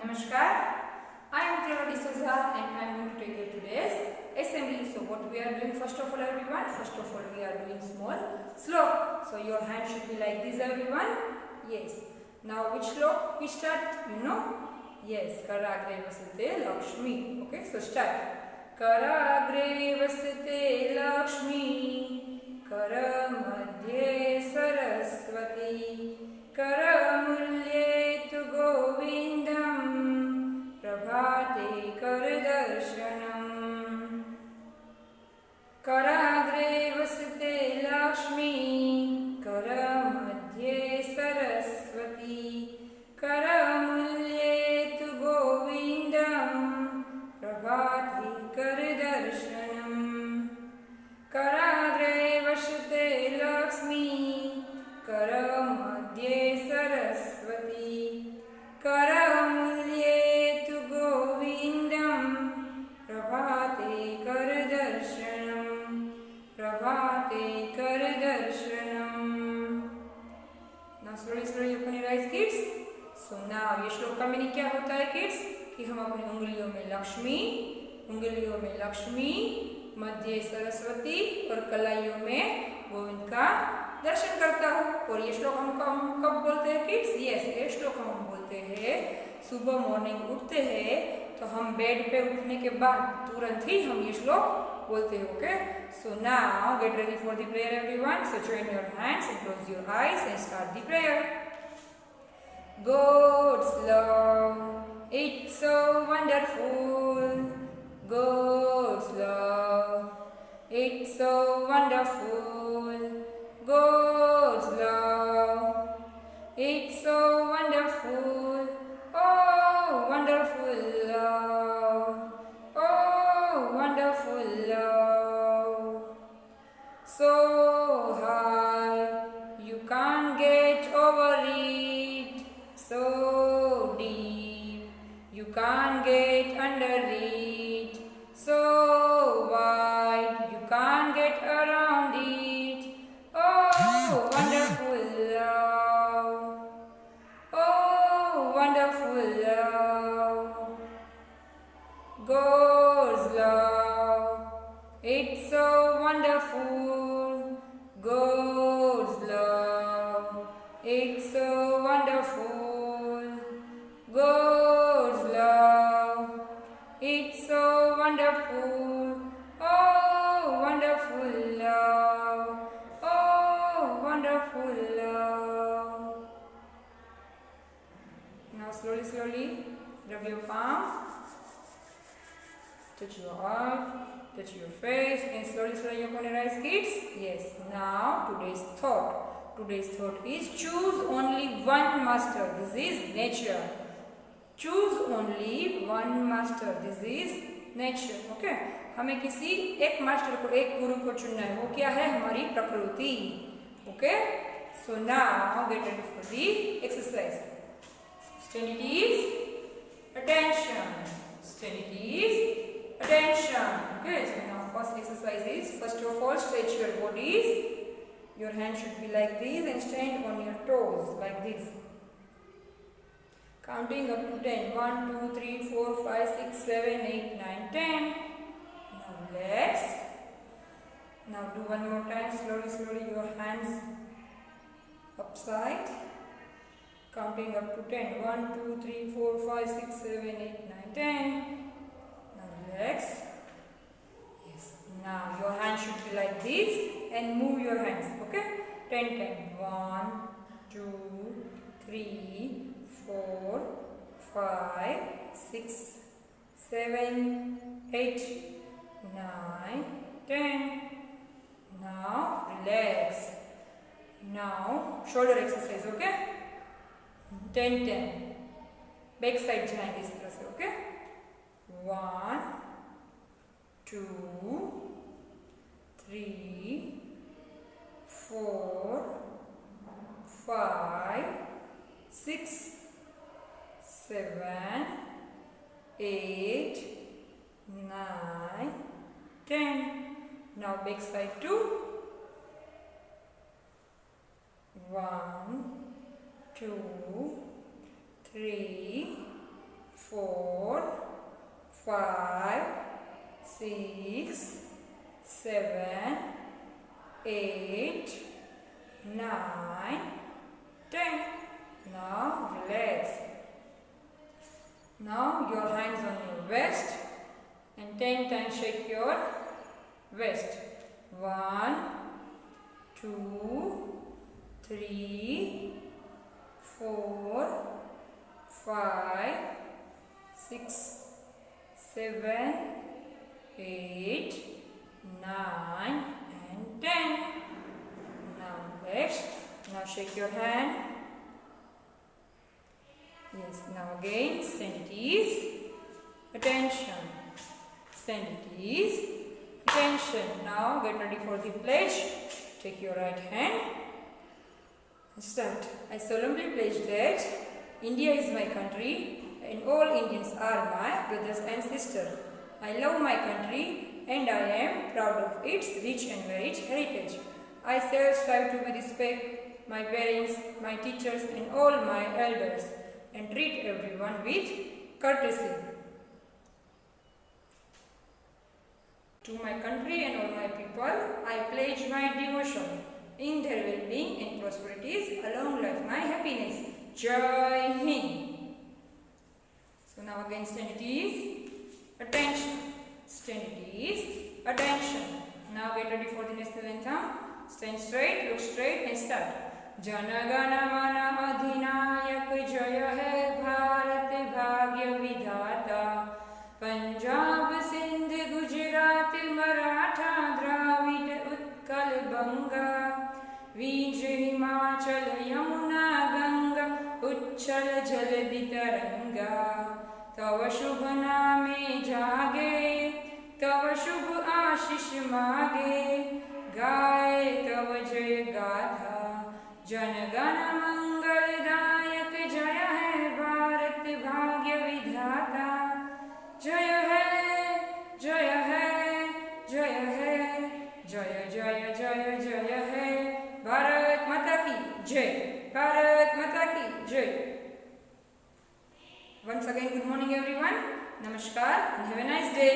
Namaskar. I am Ukg Assembly and I am going to take you today's assembly. So what we are doing first of all everyone? First of all we are doing small slope. So your hand should be like this everyone. Yes. Now which slope we start? You know? Yes. Karagre vasate Lakshmi. Okay. So start. Karagre vasate Lakshmi. Kara madhye Saraswati. Karamulye tu Govindam. Prabhate Kardarshanam. Karagre vasate Lakshmi. Karamadhye Saraswati. Karamulye tu Govindam. Prabhate Kardarshanam. Karagre vasate Lakshmi. Karamadhye Saraswati. Karamulye tu Govindam. Prabhate Kardarshanam. Prabhate Kardarshanam. Now slowly open your eyes kids. So now ये श्लोक का meaning क्या होता है kids कि हम अपनी उंगलियों में लक्ष्मी, मध्य सरस्वती और कलाइयों में गोविंद का दर्शन करता हूँ। और ये श्लोक हम कब बोलते हैं किड्स? यस, ये श्लोक हम बोलते हैं सुबह मॉर्निंग उठते हैं तो हम बेड पे उठने के बाद तुरंत ही हम ये श्लोक बोलते हैं। Okay, so now get ready for the prayer everyone. So join your hands and close your eyes and start the prayer. God's love, it's so wonderful. God's love, it's so wonderful. God's love, it's so wonderful. Oh, wonderful love. Oh, wonderful love. So high, you can't get over it. So deep, you can't get under it. So wide, you can't get around it. Oh, wonderful love. Oh, wonderful love. God's love, it's so wonderful. God's love, it's so wonderful. God's love, it's so wonderful. Oh, wonderful love. Oh, wonderful love. Now slowly rub your palm, touch your arm, touch your face, and slowly open your eyes kids. Yes, now today's thought is choose only one master. This is nature. Choose only one master. This is nature. Okay, हमें किसी एक master को, एक गुरु को चुनना है. वो क्या है? हमारी प्रकृति. Okay, so now get ready for the exercise. Stand it is attention. Stand it is attention. Okay, so now first exercise is, first of all stretch your bodies. Your hand should be like this and stand on your toes like this. Counting up to 10. 1, 2, 3, 4, 5, 6, 7, 8, 9, 10. Now relax. Now do one more time. Slowly your hands upside. Counting up to 10. 1, 2, 3, 4, 5, 6, 7, 8, 9, 10. Now relax. Yes. Now your hands should be like this and move your hands. Okay? 10, 10. 1, 2, 3, 4, 5, 6, 7, 8, 9, 10. Now relax. Now shoulder exercise. Okay? 10, 10. Back side जाएंगे इस तरह से. Okay? 1, 2, 3, 4, 5, 6, 7, 8, 9, 10. Now back side 2. 1, 2, 3, 4, 5, 6, 7, 8, 9, 10. Now relax. Now your hands on your waist and 10 times shake your waist. 1, 2, 3, 4, 5, 6, 7, 8, 9 and 10. Now next, now shake your hand. Yes, now again stand at ease. Attention. Stand at ease. Attention. Now get ready for the pledge. Take your right hand and start. I solemnly pledge that India is my country and all Indians are my brothers and sisters. I love my country and I am proud of its rich and varied heritage. I shall strive to respect my parents, my teachers and all my elders and treat everyone with courtesy. To my country and all my people, I pledge my devotion in their well-being and prosperities, along with my happiness. Jai Hind. So now again stand at ease. Attention. Stand at ease. Attention. Now get ready for the national anthem. Stand straight, look straight and start. Jana Gana Mana Adhinayak Jaya Hai Bharat Bhagya Vidhata Punjab Sindh Gujarat Maratha Dravid Utkal Banga Vij Himachal Yamuna Ganga Uchchal Jaladi Taranga Tava Shubh Name Jage Tava Shubh Ashish Mage Gaye Tava Jaya Gatha Jan Gana Mangal Dayak Jaya Hai Bharat Bhagya Vidhata Jaya Hai Jaya Hai Jaya Hai Jaya Jaya Jaya Jaya Hai Bharat Mata Ki Jai Bharat Mata Ki Jai. Once again, good morning everyone. Namaskar and have a nice day.